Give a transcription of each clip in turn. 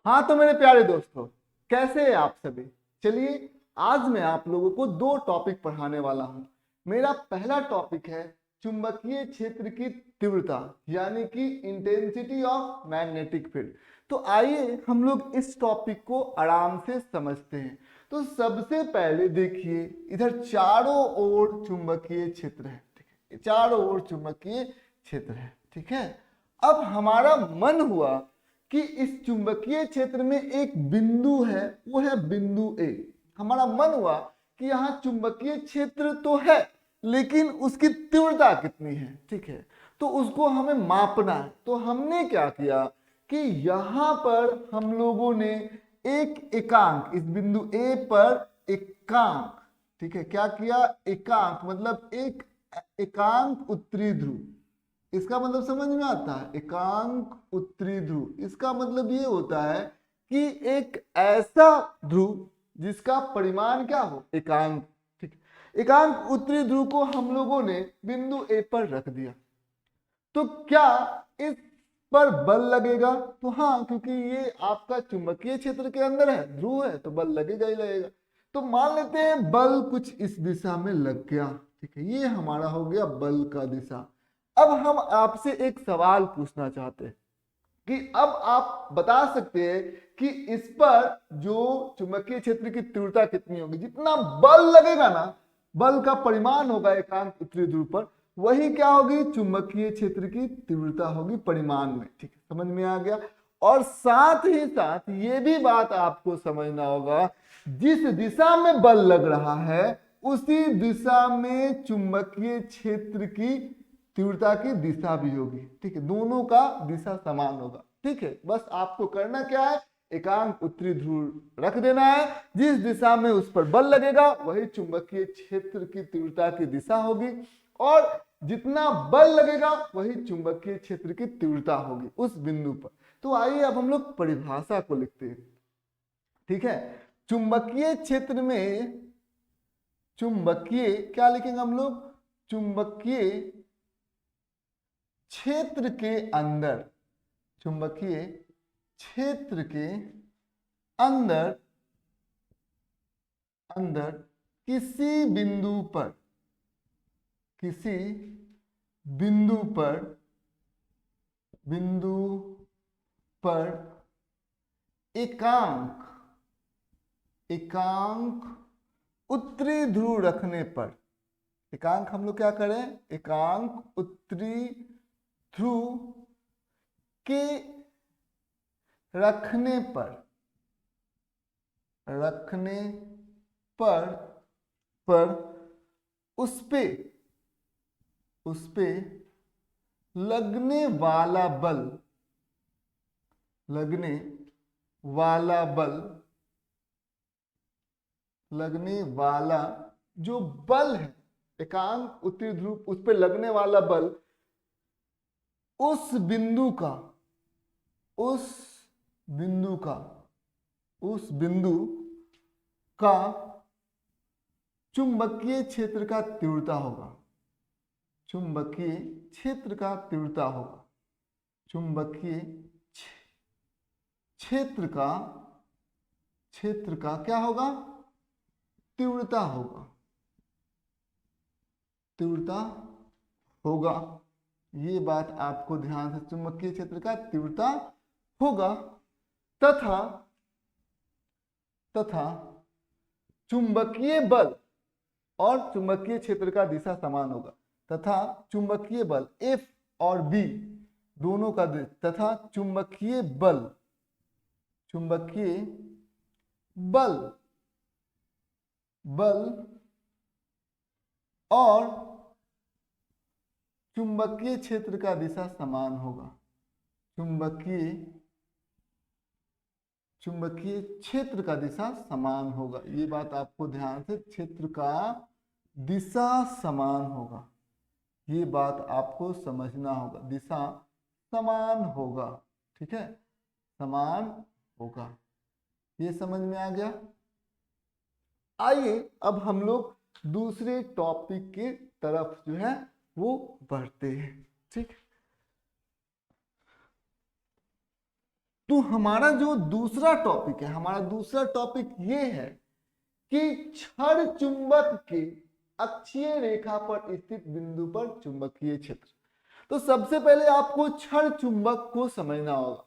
हाँ तो मेरे प्यारे दोस्तों, कैसे हैं आप सभी। चलिए, आज मैं आप लोगों को दो टॉपिक पढ़ाने वाला हूँ। मेरा पहला टॉपिक है चुंबकीय क्षेत्र की तीव्रता, यानी कि इंटेंसिटी ऑफ मैग्नेटिक फील्ड। तो आइए हम लोग इस टॉपिक को आराम से समझते हैं। तो सबसे पहले देखिए, इधर चारों ओर चुंबकीय क्षेत्र है, ठीक है, चारों ओर चुंबकीय क्षेत्र है, ठीक है। अब हमारा मन हुआ कि इस चुंबकीय क्षेत्र में एक बिंदु है, वो है बिंदु ए। हमारा मन हुआ कि यहाँ चुंबकीय क्षेत्र तो है, लेकिन उसकी तीव्रता कितनी है, ठीक है। तो उसको हमें मापना है। तो हमने क्या किया कि यहाँ पर हम लोगों ने एक एकांक, इस बिंदु ए पर एकांक, ठीक है, क्या किया, एकांक मतलब एक एकांक उत्तरी ध्रुव। इसका मतलब समझ में आता है, एकांक उत्तरी ध्रुव, इसका मतलब ये होता है कि एक ऐसा ध्रुव जिसका परिमाण क्या हो, एकांक, ठीक है। एकांक उत्तरी ध्रुव को हम लोगों ने बिंदु ए पर रख दिया। तो क्या इस पर बल लगेगा? तो हाँ, क्योंकि ये आपका चुंबकीय क्षेत्र के अंदर है, ध्रुव है, तो बल लगेगा ही लगेगा। तो मान लेते हैं बल कुछ इस दिशा में लग गया, ठीक है, ये हमारा हो गया बल का दिशा। अब हम आपसे एक सवाल पूछना चाहते हैं कि अब आप बता सकते हैं कि इस पर जो चुंबकीय क्षेत्र की तीव्रता कितनी होगी। जितना बल लगेगा ना, बल का परिमाण होगा एकांक उत्तरी ध्रुव पर, वही क्या होगी, चुंबकीय क्षेत्र की तीव्रता होगी परिमाण में, ठीक है, समझ में आ गया। और साथ ही साथ ये भी बात आपको समझना होगा, जिस दिशा में बल लग रहा है उसी दिशा में चुंबकीय क्षेत्र की तीव्रता की दिशा भी होगी, ठीक है, दोनों का दिशा समान होगा, ठीक है। बस आपको करना क्या है, एकांक उत्तरी ध्रुव रख देना है, जिस दिशा में उस पर बल लगेगा वही चुंबकीय क्षेत्र की तीव्रता की दिशा होगी, और जितना बल लगेगा वही चुंबकीय क्षेत्र की तीव्रता होगी उस बिंदु पर। तो आइए अब हम लोग परिभाषा को लिखते हैं, ठीक है। चुंबकीय क्षेत्र में, चुंबकीय क्या लिखेंगे हम लोग, चुंबकीय क्षेत्र के अंदर, चुंबकीय क्षेत्र के अंदर, अंदर किसी बिंदु पर, किसी बिंदु पर, बिंदु पर एकांक, एकांक उत्तरी ध्रुव रखने पर, एकांक हम लोग क्या करें, एकांक उत्तरी ध्रुव के रखने पर, रखने पर, पर उस पे, उस पे लगने वाला बल, लगने वाला बल, लगने वाला जो बल है, एकांक उत्तरी ध्रुव उस पे लगने वाला बल उस बिंदु का, उस बिंदु का, उस बिंदु का चुंबकीय क्षेत्र का तीव्रता होगा, चुंबकीय क्षेत्र का तीव्रता होगा, चुंबकीय क्षेत्र का, क्षेत्र का क्या होगा, तीव्रता होगा, तीव्रता होगा। ये बात आपको ध्यान से, चुंबकीय क्षेत्र का तीव्रता होगा, तथा, तथा चुंबकीय बल और चुंबकीय क्षेत्र का दिशा समान होगा, तथा चुंबकीय बल F और B दोनों का, तथा चुंबकीय बल, चुंबकीय बल, बल और चुंबकीय क्षेत्र का दिशा समान होगा, चुंबकीय, चुंबकीय क्षेत्र का दिशा समान होगा। ये बात आपको ध्यान से, क्षेत्र का दिशा समान होगा, ये बात आपको समझना होगा, दिशा समान होगा, ठीक है, समान होगा। ये समझ में आ गया। आइए अब हम लोग दूसरे टॉपिक की तरफ जो है वो बढ़ते हैं, ठीक। तो हमारा जो दूसरा टॉपिक है, हमारा दूसरा टॉपिक ये है कि क्षण चुंबक के अक्षीय रेखा पर स्थित बिंदु पर चुंबकीय क्षेत्र। तो सबसे पहले आपको क्षण चुंबक को समझना होगा।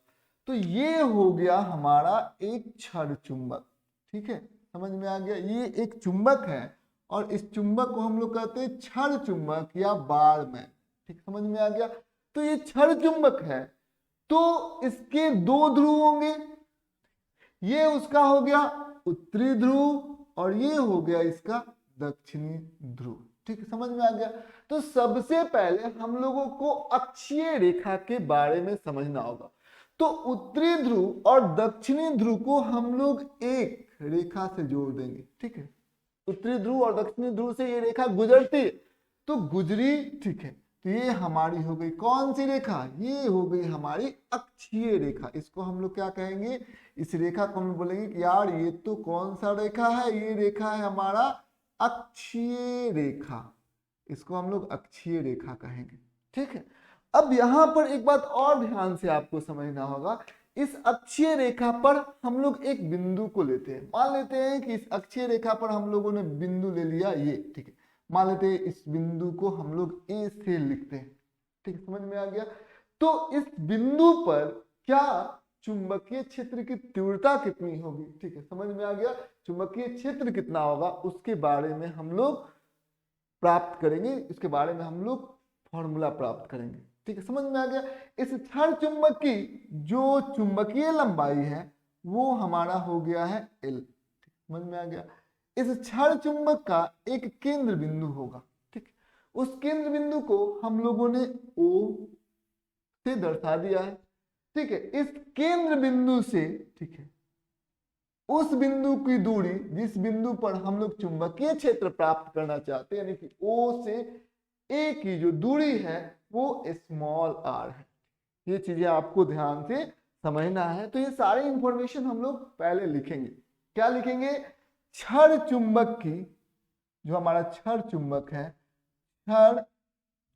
तो ये हो गया हमारा एक क्षण चुंबक, ठीक है, समझ में आ गया। ये एक चुंबक है और इस चुंबक को हम लोग कहते हैं क्षण चुंबक या बारमैन, ठीक, समझ में आ गया। तो ये क्षण चुंबक है, तो इसके दो ध्रुव होंगे, ये उसका हो गया उत्तरी ध्रुव और ये हो गया इसका दक्षिणी ध्रुव, ठीक है, समझ में आ गया। तो सबसे पहले हम लोगों को अक्षीय रेखा के बारे में समझना होगा। तो उत्तरी ध्रुव और दक्षिणी ध्रुव को हम लोग एक रेखा से जोड़ देंगे, ठीक है। उत्तरी ध्रुव और दक्षिणी ध्रुव से ये रेखा गुजरती है, तो गुजरी, ठीक है। तो ये हमारी हो गई कौन सी रेखा, ये हो गई हमारी अक्षीय रेखा। इसको हम लोग क्या कहेंगे, इस रेखा को हम बोलेंगे कि यार ये तो कौन सा रेखा है, ये रेखा है हमारा अक्षीय रेखा, इसको हम लोग अक्षीय रेखा कहेंगे, ठीक है। अब यहां पर एक बात और ध्यान से आपको समझना होगा, इस अक्षीय रेखा पर हम लोग एक बिंदु को लेते हैं। मान लेते हैं कि इस अक्षीय रेखा पर हम लोगों ने बिंदु ले लिया ये, ठीक है। मान लेते हैं इस बिंदु को हम लोग ए से लिखते हैं, ठीक है, समझ में आ गया। तो इस बिंदु पर क्या चुंबकीय क्षेत्र की तीव्रता कितनी होगी, ठीक है, समझ में आ गया। चुंबकीय क्षेत्र कितना होगा उसके बारे में हम लोग प्राप्त करेंगे, इसके बारे में हम लोग फॉर्मूला प्राप्त करेंगे, ठीक है, समझ में आ गया। इस क्षण चुंबक की जो चुंबकीय लंबाई है वो हमारा हो गया है L, समझ में आ गया। इस क्षण चुंबक का एक केंद्र बिंदु होगा, ठीक, उस केंद्र बिंदु को हम लोगों ने O से दर्शा दिया है, ठीक है। इस केंद्र बिंदु से, ठीक है, उस बिंदु की दूरी जिस बिंदु पर हम लोग चुंबकीय क्षेत्र प्राप्त करना चाहते हैं, यानी कि O से A की जो दूरी है वो स्मॉल r है। ये चीजें आपको ध्यान से समझना है। तो ये सारी इंफॉर्मेशन हम लोग पहले लिखेंगे। क्या लिखेंगे, क्षण चुंबक की, जो हमारा क्षण चुंबक है, क्षण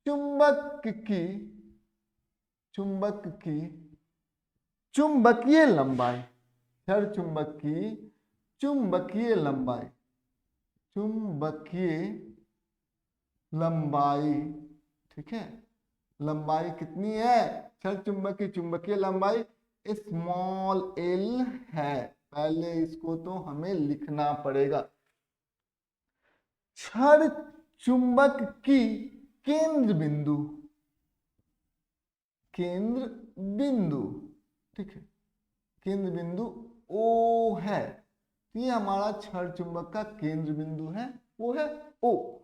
चुंबक की चुंबकीय लंबाई, क्षण चुंबक की चुंबकीय लंबाई, ठीक है, लंबाई कितनी है, क्षण चुंबक की चुंबकीय लंबाई स्मॉल l है। पहले इसको तो हमें लिखना पड़ेगा। क्षण चुंबक की केंद्र बिंदु, ठीक है, केंद्र बिंदु O है। तो ये हमारा क्षण चुंबक का केंद्र बिंदु है, वो है O,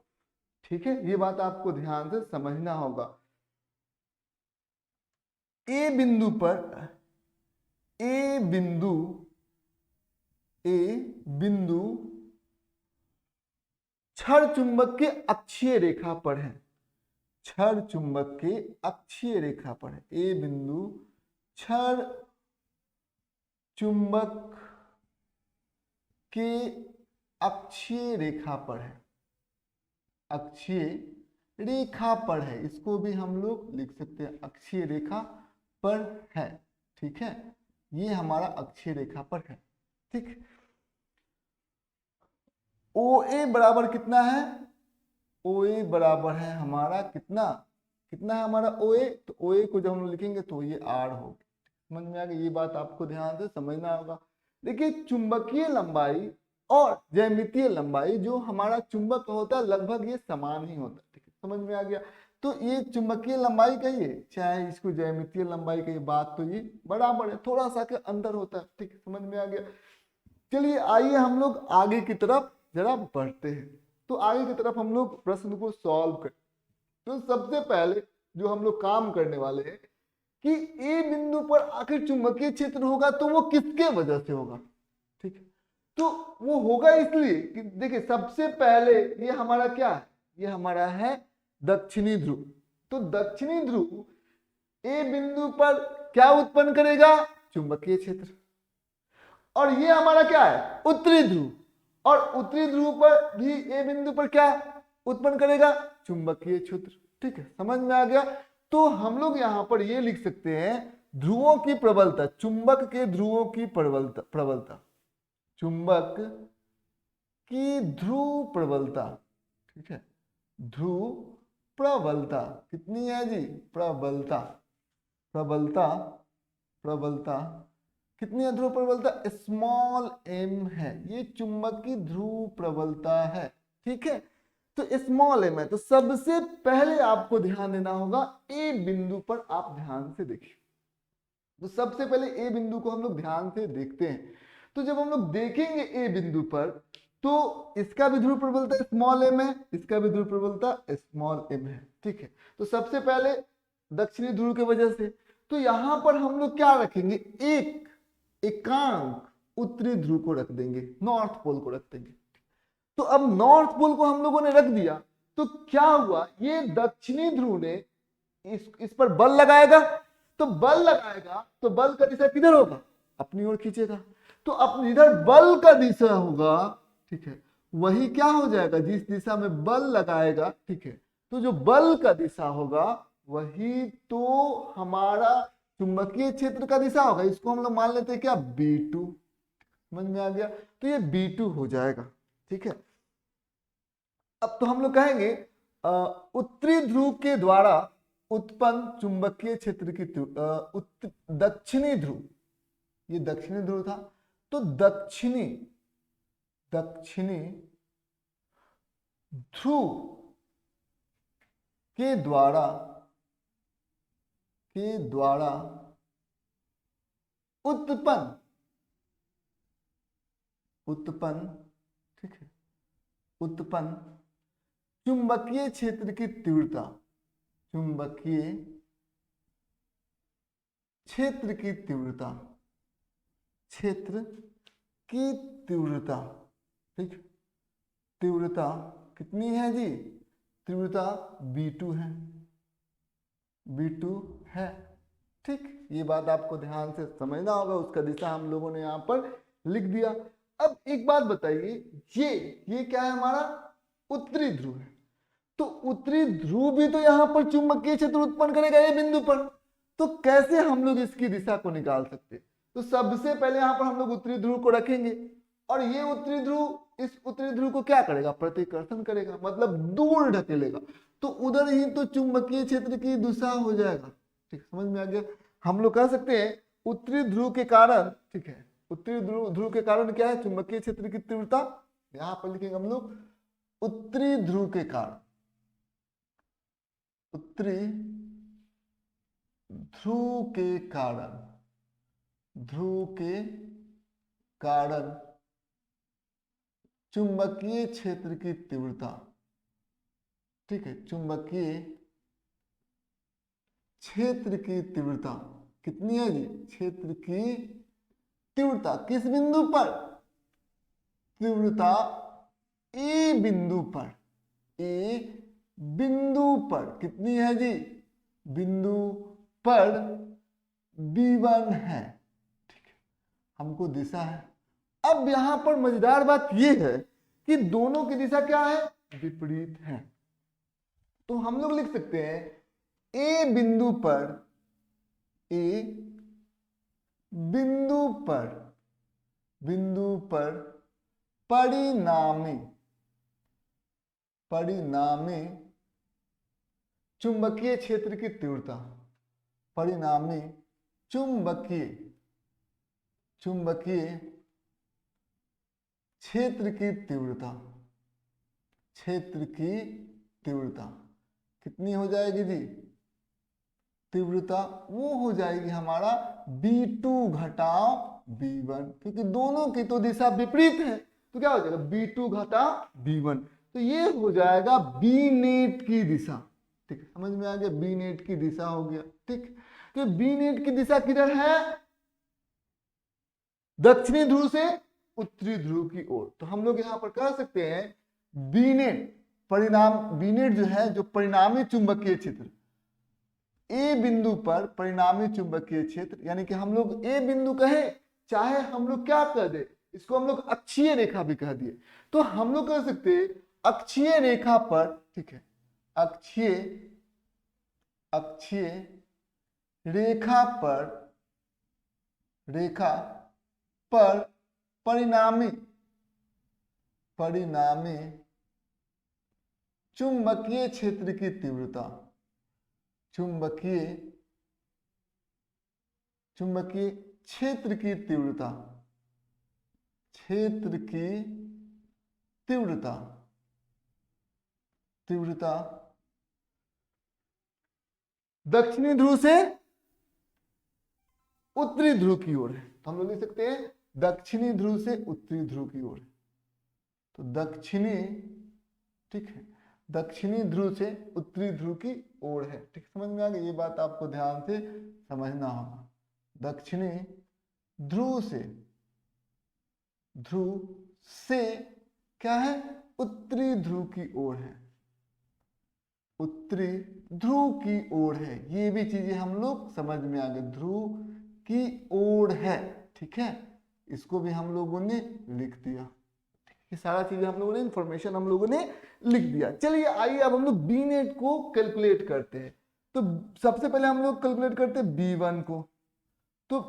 ठीक है। ये बात आपको ध्यान से समझना होगा। ए बिंदु क्षण चुंबक के अक्षीय रेखा पर है, क्षण चुंबक के अक्षीय रेखा पर है। ए बिंदु क्षण चुंबक के अक्षीय रेखा पर है, अक्षीय रेखा पर है, इसको भी हम लोग लिख सकते हैं अक्षीय रेखा पर है, ठीक है। ये हमारा अक्षीय रेखा पर है, ठीक। OA बराबर कितना है, OA बराबर है हमारा कितना है हमारा OA। तो OA को जब हम लिखेंगे तो ये R होगी, समझ में आ गया। ये बात आपको ध्यान से समझना होगा। देखिए चुंबकीय लंबाई और ज्यामितीय लंबाई, जो हमारा चुंबक होता है लगभग ये समान ही होता है, ठीक है, समझ में आ गया। तो ये चुंबकीय लंबाई कहिए चाहे इसको ज्यामितीय लंबाई कहिए, बात तो ये बराबर है, थोड़ा सा के अंदर होता है, ठीक है, समझ में आ गया। चलिए आइए हम लोग आगे की तरफ जरा बढ़ते हैं। तो आगे की तरफ हम लोग प्रश्न को सॉल्व करें। तो सबसे पहले जो हम लोग काम करने वाले हैं कि ए बिंदु पर आखिर चुंबकीय क्षेत्र होगा तो वो किसके वजह से होगा, ठीक है। तो वो होगा इसलिए कि देखिए सबसे पहले ये हमारा क्या है, ये हमारा है दक्षिणी ध्रुव। तो दक्षिणी ध्रुव ए बिंदु पर क्या उत्पन्न करेगा, चुंबकीय क्षेत्र। और ये हमारा क्या है, उत्तरी ध्रुव, और उत्तरी ध्रुव पर भी ए बिंदु पर क्या उत्पन्न करेगा, चुंबकीय क्षेत्र, ठीक है, समझ में आ गया। तो हम लोग यहां पर ये लिख सकते हैं ध्रुवों की प्रबलता, चुंबक के ध्रुवों की प्रबलता, चुंबक की ध्रुव प्रबलता, ठीक है, ध्रुव प्रबलता कितनी है जी, प्रबलता, प्रबलता, प्रबलता कितनी है, ध्रुव प्रबलता स्मॉल m है, ये चुंबक की ध्रुव प्रबलता है, ठीक है। तो स्मॉल m है, तो सबसे पहले आपको ध्यान देना होगा ए बिंदु पर, आप ध्यान से देखिए। तो सबसे पहले ए बिंदु को हम लोग ध्यान से देखते हैं। तो जब हम लोग देखेंगे ए बिंदु पर, तो इसका भी ध्रुव प्रबलता स्मॉल m है, इसका भी ध्रुव प्रबलता स्मॉल m है, ठीक है। तो सबसे पहले दक्षिणी ध्रुव की वजह से, तो यहां पर हम लोग क्या रखेंगे, एक एकांक उत्तरी ध्रुव को रख देंगे, नॉर्थ पोल को रख देंगे। तो अब नॉर्थ पोल को हम लोगों ने रख दिया, तो क्या हुआ, ये दक्षिणी ध्रुव ने इस पर बल लगाएगा, तो बल लगाएगा तो बल का दिशा किधर होगा, अपनी ओर खींचेगा। तो अपने इधर बल का दिशा होगा, ठीक है, वही क्या हो जाएगा, जिस दिशा में बल लगाएगा, ठीक है, तो जो बल का दिशा होगा वही तो हमारा चुंबकीय क्षेत्र का दिशा होगा। इसको हम लोग मान लेते हैं क्या, B2, समझ में आ गया। तो ये B2 हो जाएगा, ठीक है। अब तो हम लोग कहेंगे उत्तरी ध्रुव के द्वारा उत्पन्न चुंबकीय क्षेत्र की दक्षिणी ध्रुव, ये दक्षिणी ध्रुव था, तो दक्षिणी ध्रुव के द्वारा उत्पन्न, ठीक है, उत्पन्न चुंबकीय क्षेत्र की तीव्रता, चुंबकीय क्षेत्र की तीव्रता, क्षेत्र की तीव्रता, ठीक, तीव्रता कितनी है जी, तीव्रता B2 है, B2 है, ठीक। ये बात आपको ध्यान से समझना होगा, उसका दिशा हम लोगों ने यहाँ पर लिख दिया। अब एक बात बताइए, ये क्या है, हमारा उत्तरी ध्रुव है, तो उत्तरी ध्रुव भी तो यहाँ पर चुंबकीय क्षेत्र उत्पन्न करेगा ये बिंदु पर, तो कैसे हम लोग इसकी दिशा को निकाल सकते, तो सबसे पहले यहाँ पर हम लोग उत्तरी ध्रुव को रखेंगे, और ये उत्तरी ध्रुव इस उत्तरी ध्रुव को क्या करेगा, प्रतिकर्षण करेगा, मतलब दूर ढकेलेगा, तो उधर ही तो चुंबकीय क्षेत्र की दिशा हो जाएगा, ठीक, समझ में आ गया। हम लोग कह सकते हैं उत्तरी ध्रुव के कारण, ठीक है, उत्तरी ध्रुव के कारण क्या है, चुंबकीय क्षेत्र की तीव्रता, यहां पर लिखेंगे हम लोग उत्तरी ध्रुव के कारण, उत्तरी ध्रुव के कारण, ध्रुव के कारण चुंबकीय क्षेत्र की तीव्रता, ठीक है, चुंबकीय क्षेत्र की तीव्रता कितनी है जी, क्षेत्र की तीव्रता किस बिंदु पर, तीव्रता ए बिंदु पर, ए बिंदु पर कितनी है जी, बिंदु पर B1 है, ठीक है, हमको दिशा है। अब यहां पर मजेदार बात यह है कि दोनों की दिशा क्या है, विपरीत है, तो हम लोग लिख सकते हैं ए बिंदु पर, ए बिंदु पर, परिणामी चुंबकीय क्षेत्र की तीव्रता, परिणामी चुंबकीय क्षेत्र की तीव्रता कितनी हो जाएगी जी, तीव्रता वो हो जाएगी हमारा B2 घटाव B1, क्योंकि दोनों की तो दिशा विपरीत है, तो क्या हो जाएगा B2 घटाव B1, तो ये हो जाएगा B नेट की दिशा, ठीक है, समझ में आ गया, B नेट की दिशा हो गया, ठीक। तो B नेट की दिशा किधर है, दक्षिणी ध्रुव से उत्तरी ध्रुव की ओर, तो हम लोग यहां पर कह सकते हैं B नेट जो है, जो परिणामी चुंबकीय क्षेत्र ए बिंदु पर परिणामी चुंबकीय क्षेत्र, यानी कि हम लोग ए बिंदु कहे, चाहे हम लोग क्या कह दे, इसको हम लोग अक्षीय रेखा भी कह दिए, तो हम लोग कह सकते हैं अक्षीय रेखा पर, ठीक है, अक्षीय रेखा पर रेखा पर परिणामी चुंबकीय क्षेत्र की तीव्रता, चुंबकीय क्षेत्र की तीव्रता, दक्षिणी ध्रुव से उत्तरी ध्रुव की ओर है। तो हम लोग लिख सकते हैं दक्षिणी ध्रुव से उत्तरी ध्रुव की ओर। तो दक्षिणी, ठीक है, दक्षिणी ध्रुव से उत्तरी ध्रुव की ओर है। ठीक, समझ में आ गई? ये बात आपको ध्यान से समझना होगा। दक्षिणी ध्रुव से क्या है? उत्तरी ध्रुव की ओर है, उत्तरी ध्रुव की ओर है। ये भी चीजें हम लोग समझ में आ गए, ध्रुव की ओर है। ठीक है, इसको भी हम लोगों ने लिख दिया। ये सारा चीजें हम लोगों ने, इंफॉर्मेशन हम लोगों ने लिख दिया। चलिए आइए अब हम लोग बी नेट को कैलकुलेट करते हैं। तो सबसे पहले हम लोग कैलकुलेट करते हैं B1 को। तो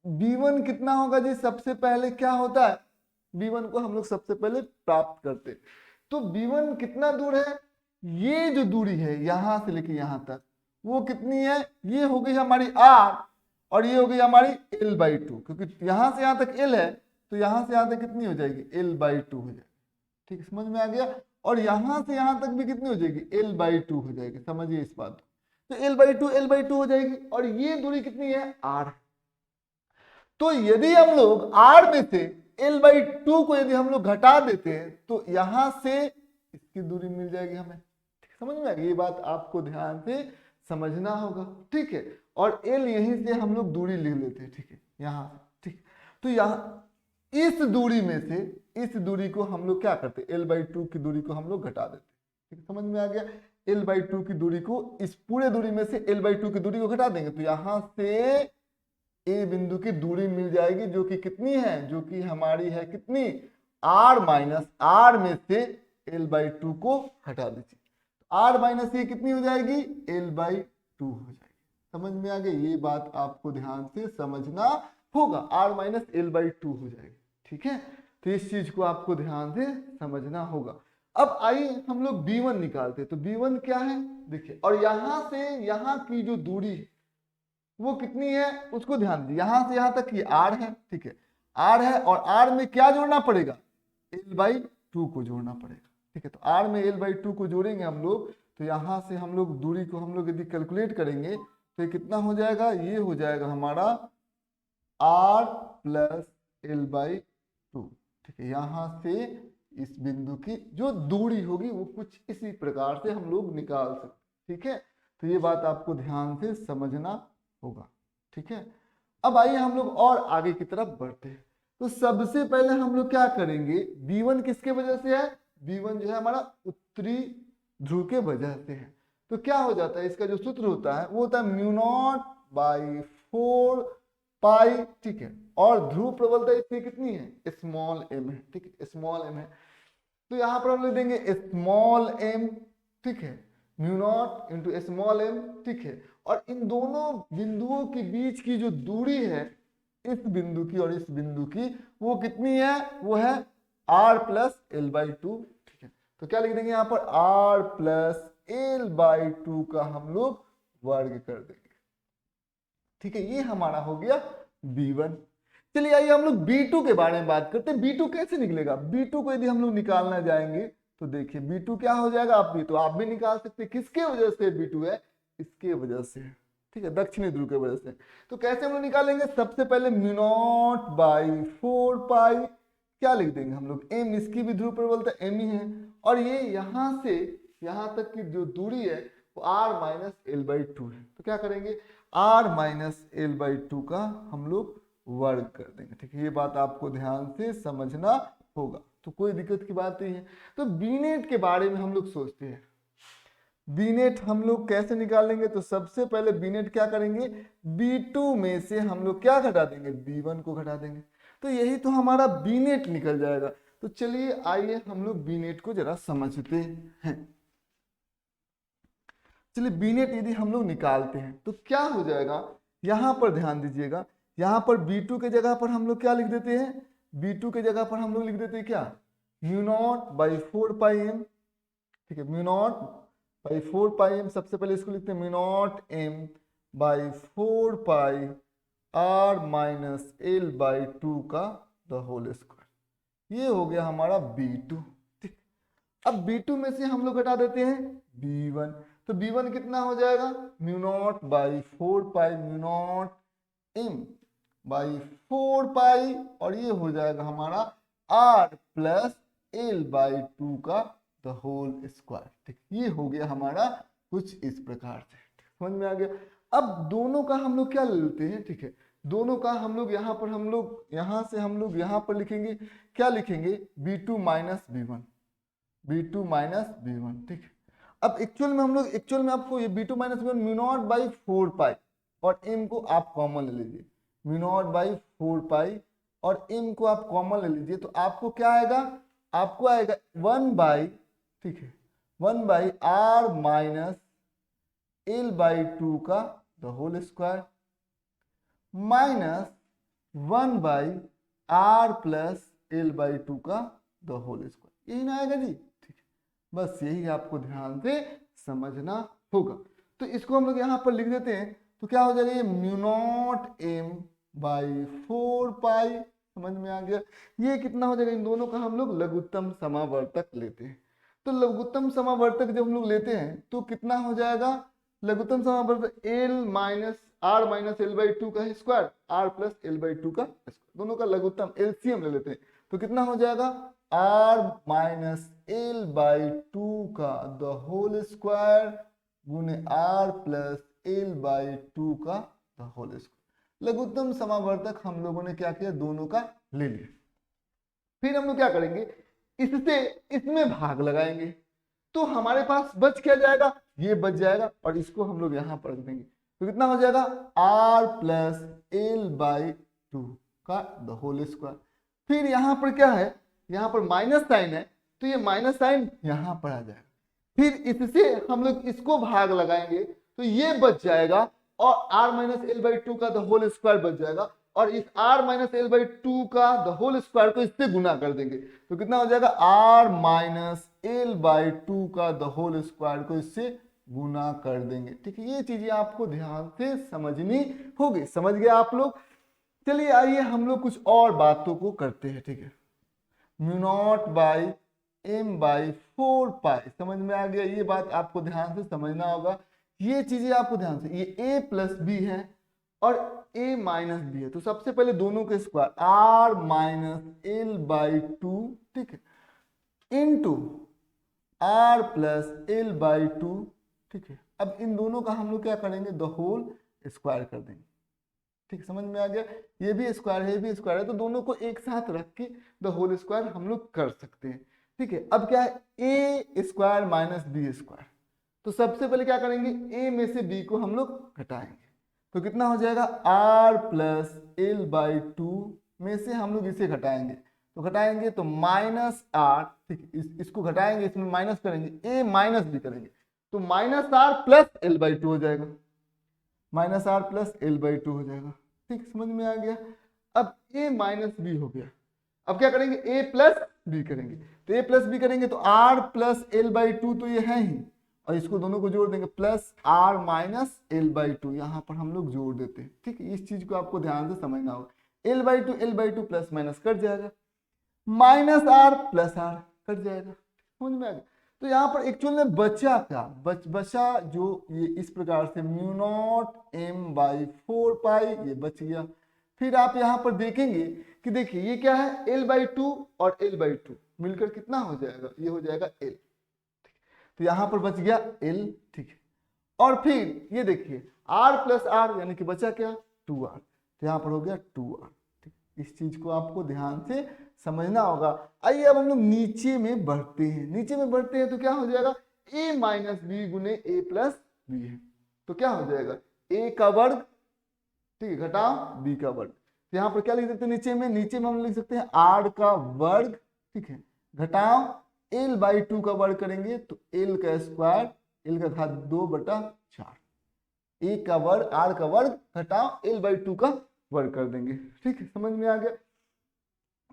B1 कितना होगा जी? सबसे पहले क्या होता है, B1 को हम लोग सबसे पहले प्राप्त करते हैं। तो B1 कितना दूर है? ये जो दूरी है यहां से लेके यहां तक, वो कितनी है? ये हो गई हमारी R और ये हो गई हमारी L/2, क्योंकि यहां से यहां तक L है, तो यहां से यहां तक कितनी हो जाएगी? L/2 हो जाएगी। ठीक है, समझ में आ गया? और यहां से यहां तक भी कितनी हो जाएगी? L/2 हो जाएगी। समझिए इस बात को। तो L/2 हो जाएगी और ये दूरी कितनी है? R। तो यदि हम लोग R में से L/2 को यदि हम लोग घटा देते हैं तो यहां से इसकी दूरी मिल जाएगी हमें। समझ में आ गई? ये बात आपको ध्यान से समझना होगा। ठीक है, और L यहीं से हम लोग दूरी लिख लेते हैं। ठीक है, यहाँ, ठीक। तो यहाँ इस दूरी में से इस दूरी को हम लोग क्या करते हैं? L/2 की दूरी को हम लोग घटा देते हैं। ठीक है, समझ में आ गया? L/2 की दूरी को, इस पूरे दूरी में से L/2 की दूरी को घटा देंगे तो यहां से ए बिंदु की दूरी मिल जाएगी, जो कि कितनी है? जो कि हमारी है कितनी? R में से L/2 को हटा दीजिए। R- ये कितनी हो जाएगी? L/2 हो जाएगी। समझ में आ गई? ये बात आपको ध्यान से समझना होगा। R- L/2 हो जाएगी। ठीक है, तो इस चीज को आपको ध्यान से समझना होगा। अब आइए हम लोग B1 निकालते हैं। तो B1 क्या है देखिए, और यहां से यहां की जो दूरी है वो कितनी है उसको ध्यान दीजिए। यहां से यहां तक ये R है। ठीक है, R है और R में क्या जोड़ना पड़ेगा? L/2 को जोड़ना पड़ेगा। ठीक है, तो R में L/2 को जोड़ेंगे हम लोग, तो यहां से हम लोग दूरी को हम लोग यदि कैलकुलेट करेंगे तो ये कितना हो जाएगा? ये हो जाएगा हमारा R + L/2। ठीक है, यहां से इस बिंदु की जो दूरी होगी वो कुछ इसी प्रकार से हम लोग निकाल सकते। ठीक है, तो ये बात आपको ध्यान से समझना होगा। ठीक है, अब आइए हम लोग और आगे की तरफ बढ़ते हैं। तो सबसे पहले हम लोग क्या करेंगे? B1 किसके वजह से है? B1 जो है हमारा उत्तरी ध्रुव के वजह से है। तो क्या हो जाता है? इसका जो सूत्र होता है वो होता है μ0/4 पाई। ठीक है, और ध्रुव प्रबलता इसकी कितनी है? m है। ठीक है, m है। तो यहां पर हम लिख देंगे m। ठीक है, μ0 × m। ठीक है, और इन दोनों बिंदुओं के बीच की जो दूरी है, इस बिंदु की और इस बिंदु की, वो कितनी है? वो है R + L/2। ठीक है, तो क्या लिख देंगे यहाँ पर? R + L/2 का हम लोग वर्ग कर देंगे। ठीक है, ये हमारा हो गया B1। चलिए आइए हम लोग B2 के बारे में बात करते हैं। B2 कैसे निकलेगा? B2 को यदि हम लोग निकालना जाएंगे तो देखिए B2 क्या हो जाएगा? आप भी निकाल सकते हैं। किसके वजह से B2 है? इसके वजह से। ठीक है, दक्षिणी ध्रुव के वजह से। तो कैसे हम लोग निकालेंगे? सबसे पहले μ0/4 पाई, क्या लिख देंगे हम लोग? m, इसकी भी ध्रुव प्रबलता m ही है, और ये यहां से यहां तक की जो दूरी है वो R- L/2 है। तो क्या करेंगे? R- L/2 का हम लोग वर्ग कर देंगे। ठीक है, ये बात आपको ध्यान से समझना होगा, तो कोई दिक्कत की बात नहीं है। तो B-नेट के बारे में हम लोग सोचते हैं। B-नेट हम लोग कैसे निकालेंगे? तो सबसे पहले B-नेट क्या करेंगे? B2 में से हम लोग क्या घटा देंगे? B1 को घटा देंगे। तो यही तो हमारा B-नेट निकल जाएगा। तो चलिए आइए हम लोग B-नेट को जरा समझते हैं। चलिए B-नेट यदि हम लोग निकालते हैं तो क्या हो जाएगा? यहां पर ध्यान दीजिएगा, यहाँ पर B2 के जगह पर हम लोग क्या लिख देते हैं, B2 के जगह पर हम लोग लिख देते हैं क्या, म्यू नॉट बाई 4πm, ठीक है, म्यू नॉट बाई 4πm, सबसे पहले इसको लिखते हैं mu naught m by 4π r minus l by 2 का द होल स्क्वायर। ये हो गया हमारा B2। ठीक, अब B2 में से हम लोग घटा देते हैं B1, तो B1 कितना हो जाएगा, mu naught by 4π mu naught m by 4π, और ये हो जाएगा हमारा r प्लस l बाई 2 का द होल स्क्वायर। ठीक, ये हो गया हमारा कुछ इस प्रकार से, समझ में आ गया। अब दोनों का हम लोग क्या लेते हैं, ठीक है, दोनों का हम लोग यहाँ पर हम लोग यहाँ से हम लोग यहाँ पर लिखेंगे, क्या लिखेंगे, B2 minus B1, B2 minus B1। ठीक, अब एक्चुअल में हम लोग एक्चुअल में आपको ये B2 minus B1 mu naught by 4π और m को आप कॉमन ले लीजिए, म्यू नॉट बाई 4π और m को आप कॉमन ले लीजिए, तो आपको क्या आएगा, आपको आएगा 1 बाई, ठीक है, 1 by r minus l by 2 का the whole square minus 1 by r plus l by 2 का द होल स्क्वायर, यही ना आएगा जी। ठीक है, बस यही आपको ध्यान से समझना होगा। तो इसको हम लोग यहाँ पर लिख देते हैं, तो क्या हो जाएगा, ये म्यू नॉट m बाई 4π, समझ में आ गया। ये कितना हो जाएगा, इन दोनों का हम लोग लघुत्तम समावर्तक लेते हैं। तो लघुत्तम समावर्तक जब हम लोग लेते हैं तो कितना हो जाएगा, लघुत्तम समावर्तक l minus r minus l by 2 का square, r plus l by 2 का स्क्वायर, दोनों का लघुत्तम एलसीएम ले लेते हैं, तो कितना हो जाएगा, r माइनस l बाई 2 का द होल स्क्वायर गुने r प्लस l बाई 2 का द होल स्क्वायर। लघुत्तम समावर्तक हम लोगों ने क्या किया, दोनों का ले लिया। फिर हम लोग क्या करेंगे, इससे इसमें भाग लगाएंगे, तो हमारे पास बच क्या जाएगा, ये बच जाएगा, और इसको हम लोग यहाँ पर रख देंगे, तो कितना हो जाएगा, r प्लस l बाई 2 का द होल स्क्वायर। फिर यहाँ पर क्या है, यहाँ पर माइनस साइन है, तो ये माइनस साइन यहाँ पर आ जाएगा। फिर इससे हम लोग इसको भाग लगाएंगे, तो ये बच जाएगा, और r माइनस l बाई 2 का द होल स्क्वायर बच जाएगा, और इस r माइनस l बाई 2 का द होल स्क्वायर को इससे गुना कर देंगे, तो कितना हो जाएगा, r माइनस l बाई 2 का द होल स्क्वायर को इससे गुना कर देंगे। ठीक है, ये चीजें आपको ध्यान से समझनी होगी। समझ गए आप लोग। चलिए आइए हम लोग कुछ और बातों को करते हैं। ठीक है, mu naught by m by 4π, समझ में आ गया। ये बात आपको ध्यान से समझना होगा, ये चीजें आपको ध्यान से, ये a प्लस बी है और a माइनस बी है, तो सबसे पहले दोनों के square r minus l by 2, ठीक है, into r plus l by 2, ठीक है। अब इन दोनों का हम लोग क्या करेंगे, द होल स्क्वायर कर देंगे। ठीक, समझ में आ गया। ये भी स्क्वायर है, ये भी स्क्वायर है, तो दोनों को एक साथ रख के द होल स्क्वायर हम लोग कर सकते हैं। ठीक है, अब क्या है, a square minus B square, तो सबसे पहले क्या करेंगे, a में से b को हम लोग घटाएंगे, तो कितना हो जाएगा, r प्लस l बाई 2 में से हम लोग इसे घटाएंगे, तो घटाएंगे तो माइनस r, ठीक, इसको घटाएंगे, इसमें माइनस करेंगे, a माइनस b करेंगे, तो minus r plus l by 2 हो जाएगा, minus r plus l by 2 हो जाएगा। ठीक, समझ में आ गया। अब a माइनस b हो गया, अब क्या करेंगे, a प्लस b करेंगे, तो a प्लस b करेंगे तो r प्लस l बाई 2 तो ये है ही, और इसको दोनों को जोड़ देंगे, plus r minus l by 2 यहाँ पर हम लोग जोड़ देते हैं। ठीक है, इस चीज को आपको ध्यान से समझना होगा। l by 2 plus minus cut जाएगा, minus r plus r cut जाएगा, समझ में आ गया। तो यहाँ पर एक्चुअल में बचा क्या, बचा जो ये इस प्रकार से म्यू नॉट m बाई 4π, ये बच गया। फिर आप यहाँ पर देखेंगे कि देखिए ये क्या है, l बाई 2 और l बाई 2 मिलकर कितना हो जाएगा, ये हो जाएगा l, तो यहाँ पर बच गया l। ठीक है, और फिर ये देखिए r प्लस r यानी कि बचा क्या, 2r, तो यहाँ पर हो गया 2r। ठीक, इस चीज को आपको ध्यान से समझना होगा। आइए अब हम लोग नीचे में बढ़ते हैं, नीचे में बढ़ते हैं तो क्या हो जाएगा, a माइनस बी गुने a प्लस बी है, तो क्या हो जाएगा, a का वर्ग, ठीक है, घटाओ b का वर्ग, तो यहाँ पर क्या लिख सकते हैं, नीचे में हम लिख सकते हैं r का वर्ग, ठीक है, घटाओ l बाई 2 का वर्ग करेंगे तो l का स्क्वायर, l का घात 2/4, a का वर्ग r का वर्ग घटाओ l बाई 2 का वर्क कर देंगे। ठीक है, समझ में आ गया।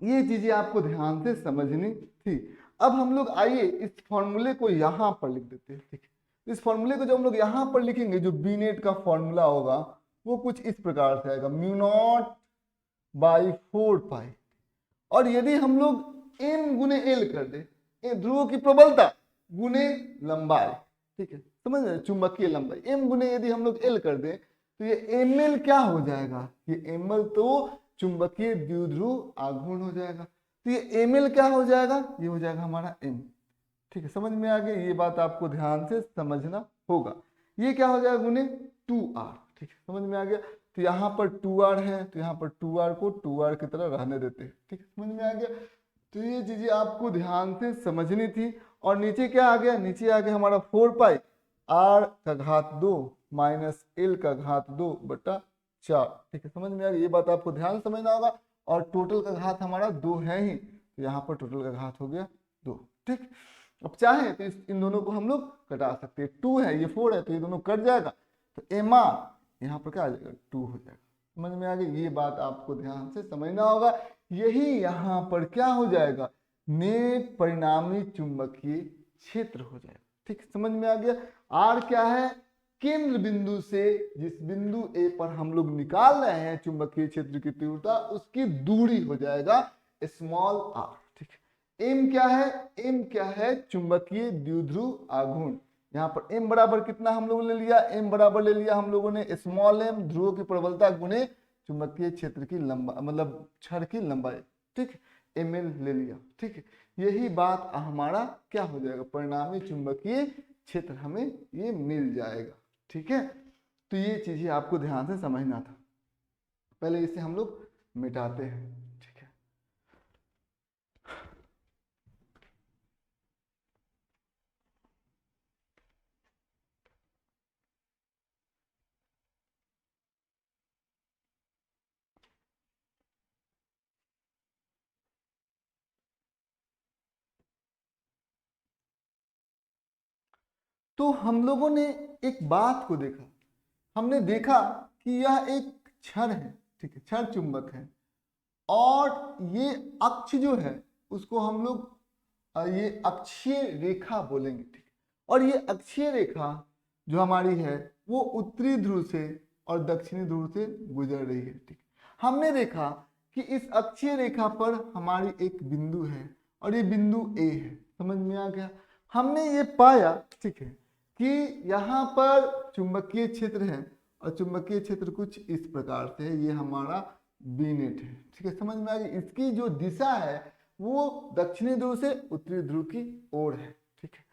ये चीजें आपको ध्यान से समझनी थी। अब हम लोग आइए इस फॉर्मूले को यहाँ पर लिख देते हैं। ठीक है, इस फॉर्मूले को जब हम लोग यहाँ पर लिखेंगे, जो बी नेट का फॉर्मूला होगा वो कुछ इस प्रकार से आएगा, म्यू नॉट बाई 4 पाई। और यदि हम लोग एम गुने एल कर दे, ध्रुवों की प्रबलता गुने लंबाई, ठीक है, समझ रहे, चुंबकीय लंबाई एम गुने यदि हम लोग एल कर दें तो ये एम एल क्या हो जाएगा, ये एम एल तो चुंबकीय द्विध्रुव आघूर्ण हो जाएगा। तो ये एम एल क्या हो जाएगा, ये हो जाएगा हमारा एम। ठीक है, समझ में आ गया, ये बात आपको ध्यान से समझना होगा। ये क्या हो जाएगा गुने 2r। ठीक है, समझ में आ गया। तो यहाँ पर 2r है तो यहाँ पर 2r को 2r की तरह रहने देते हैं। ठीक है, समझ में आ गया। तो ये चीजें आपको ध्यान से समझनी थी। और नीचे क्या आ गया, नीचे आ गया हमारा 4 पाई r का घात 2 माइनस l का घात 2 बटा 4। ठीक है, समझ में आ गया, ये बात आपको ध्यान से समझना होगा। और टोटल का घात हमारा 2 है ही, तो यहाँ पर टोटल का घात हो गया 2। ठीक, अब चाहे तो इन दोनों को हम लोग कटा सकते हैं। 2 है, ये 4 है, तो ये दोनों कट जाएगा, तो एम आर यहाँ पर क्या आ जाएगा 2 हो जाएगा। समझ में आ गया, ये बात आपको ध्यान से समझना होगा। यही यहाँ पर क्या हो जाएगा, नेट परिणामी चुंबकीय क्षेत्र हो जाएगा। ठीक, समझ में आ गया। आर क्या है, केंद्र बिंदु से जिस बिंदु ए पर हम लोग निकाल रहे हैं चुंबकीय क्षेत्र की तीव्रता, उसकी दूरी हो जाएगा स्मॉल आर। ठीक, एम क्या है, एम क्या है, चुंबकीय द्विध्रुव आघूर्ण। यहाँ पर एम बराबर कितना हम लोगों ने लिया, एम बराबर ले लिया हम लोगों ने स्मॉल एम, ध्रुवों की प्रबलता गुणे चुंबकीय क्षेत्र की लंबाई, मतलब छड़ की लंबाई। ठीक, एम एल ले लिया। ठीक है, यही बात हमारा क्या हो जाएगा, परिणामी चुंबकीय क्षेत्र हमें ये मिल जाएगा। ठीक है, तो ये चीजें आपको ध्यान से समझना था। पहले इसे हम लोग मिटाते हैं। ठीक है, तो हम लोगों ने एक बात को देखा, हमने देखा कि यह एक छड़ है। ठीक है, छड़ चुंबक है, और ये अक्ष जो है उसको हम लोग ये अक्षीय रेखा बोलेंगे। ठीक, और ये अक्षीय रेखा जो हमारी है वो उत्तरी ध्रुव से और दक्षिणी ध्रुव से गुजर रही है। ठीक, हमने देखा कि इस अक्षीय रेखा पर हमारी एक बिंदु है और ये बिंदु ए है। समझ में आ गया। हमने ये पाया, ठीक है, कि यहाँ पर चुंबकीय क्षेत्र है और चुंबकीय क्षेत्र कुछ इस प्रकार से है, ये हमारा बी नेट है। ठीक है, समझ में आ गया। इसकी जो दिशा है वो दक्षिणी ध्रुव से उत्तरी ध्रुव की ओर है। ठीक है,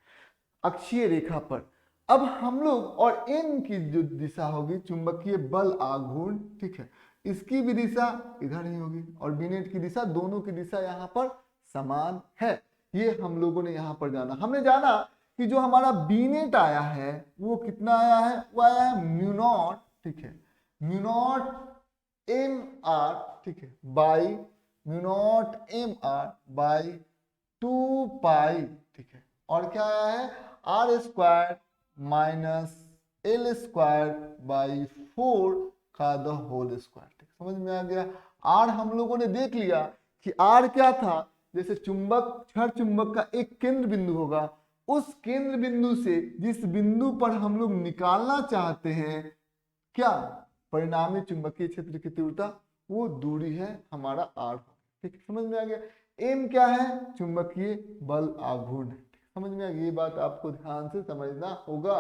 अक्षीय रेखा पर। अब हम लोग, और एम की जो दिशा होगी चुंबकीय बल आघूर्ण, ठीक है, इसकी भी दिशा इधर ही होगी, और बी नेट की दिशा, दोनों की दिशा यहाँ पर समान है। ये हम लोगों ने यहाँ पर जाना। हमने जाना कि जो हमारा बी नेट आया है वो कितना आया है, वो आया है म्यू नॉट, ठीक है, म्यू नॉट एम आर, ठीक है, by mu not M R by 2 pi. ठीक है, और क्या आया है, R square minus L square by 4 का द होल स्क्वायर। ठीक, समझ में आ गया। आर हम लोगों ने देख लिया कि आर क्या था, जैसे चुंबक, छड़ चुंबक का एक केंद्र बिंदु होगा, उस केंद्र बिंदु से जिस बिंदु पर हम लोग निकालना चाहते हैं क्या, परिणामी चुंबकीय क्षेत्र की तीव्रता, वो दूरी है हमारा आर। ठीक, समझ में आ गया। एम क्या है, चुंबकीय बल आघूर्ण। समझ में आ गया, ये बात आपको ध्यान से समझना होगा।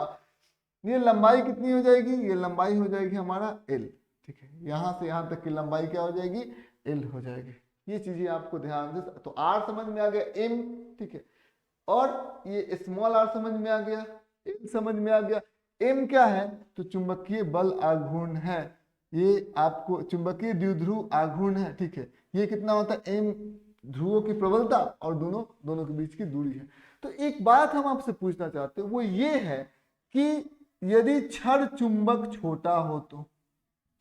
ये लंबाई कितनी हो जाएगी, ये लंबाई हो जाएगी हमारा एल। ठीक है, यहाँ से यहाँ तक की लंबाई क्या हो जाएगी, एल हो जाएगी। ये चीजें आपको ध्यान से, तो आर समझ में आ गया, एम, ठीक है, और ये स्मॉल आर समझ में आ गया, एल समझ में आ गया। एम क्या है, तो चुंबकीय बल आघूर्ण है, ये आपको चुंबकीय द्विध्रुव आघूर्ण है। ठीक है, ये कितना होता है, एम ध्रुवों की प्रबलता और दोनों के बीच की दूरी है। तो एक बात हम आपसे पूछना चाहते हैं, वो ये है कि यदि छड़ चुंबक छोटा हो तो,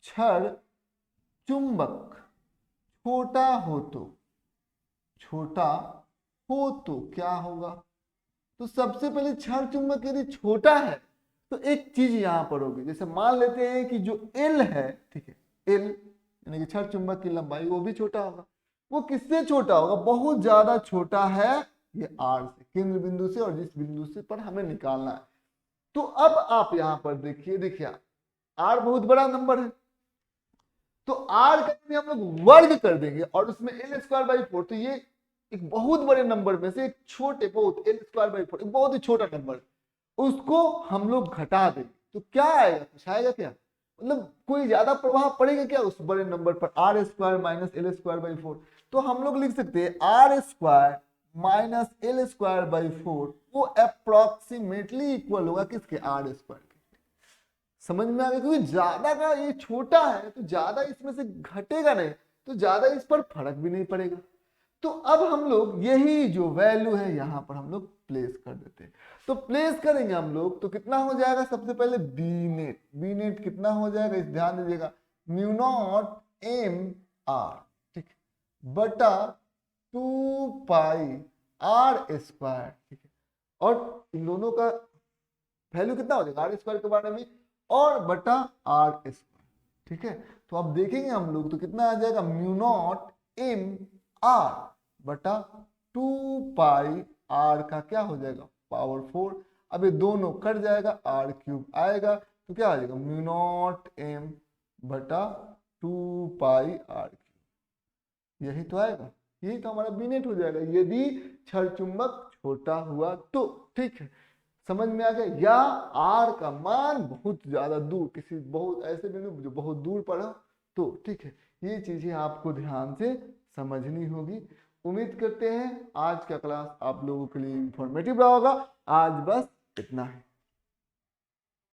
छड़ चुंबक छोटा हो तो क्या होगा। तो सबसे पहले छड़ चुंबक यदि छोटा है तो एक चीज यहां पर होगी, जैसे मान लेते हैं कि जो एल है, ठीक है, एल यानी कि क्षण चुंबक की लंबाई वो भी छोटा होगा। वो किससे छोटा होगा? बहुत ज्यादा छोटा है ये आर से, केंद्र बिंदु से, और जिस बिंदु से पर हमें निकालना है। तो अब आप यहां पर देखिए आर बहुत बड़ा नंबर है, तो आर का हम लोग वर्ग कर देंगे और उसमें एल स्क्वायर बाई 4, तो ये एक बहुत बड़े नंबर में से एक छोटे, बहुत एल स्क्वायर बाई 4 एक बहुत ही छोटा नंबर, उसको हम लोग घटा देंगे तो क्या आएगा? कुछ आएगा क्या? मतलब कोई ज्यादा प्रभाव पड़ेगा क्या उस बड़े नंबर पर? R square minus L square by 4, तो हम लोग लिख सकते हैं R square minus L square by 4 वो अप्रोक्सीमेटली इक्वल होगा किसके? आर स्क्वायर के। समझ में आ गया? क्योंकि ज्यादा का ये छोटा है तो ज्यादा इसमें से घटेगा नहीं, तो ज्यादा इस पर फर्क भी नहीं पड़ेगा। तो अब हम लोग यही जो वैल्यू है यहाँ पर हम लोग प्लेस कर देते हैं। तो प्लेस करेंगे हम लोग तो कितना हो जाएगा? सबसे पहले बी नेट कितना हो जाएगा? इस ध्यान दीजिएगा, म्यू नॉट एम आर, ठीक है, बटा 2 पाई आर स्क्वायर, ठीक है, और इन दोनों का वैल्यू कितना हो जाएगा आर स्क्वायर के बारे में, और बटा आर स्क्वायर, ठीक है। तो अब देखेंगे हम लोग तो कितना आ जाएगा? म्यू नॉट एम आर बटा 2 पाई आर का क्या हो जाएगा? पावर 4। अब ये दोनों कट जाएगा, आर क्यूब आएगा, तो क्या आ जाएगा? म्यू नॉट एम बटा 2 पाई आर क्यूब, यही तो आएगा, यही तो हमारा बी नेट हो जाएगा यदि क्षण चुंबक छोटा हुआ तो, ठीक है। समझ में आ गया? या आर का मान बहुत ज्यादा दूर, किसी बहुत ऐसे बिंदु जो बहुत दूर पर हो तो, ठीक है। ये चीजें आपको ध्यान से समझनी होगी। उम्मीद करते हैं आज का क्लास आप लोगों के लिए इंफॉर्मेटिव रहा होगा। आज बस इतना है।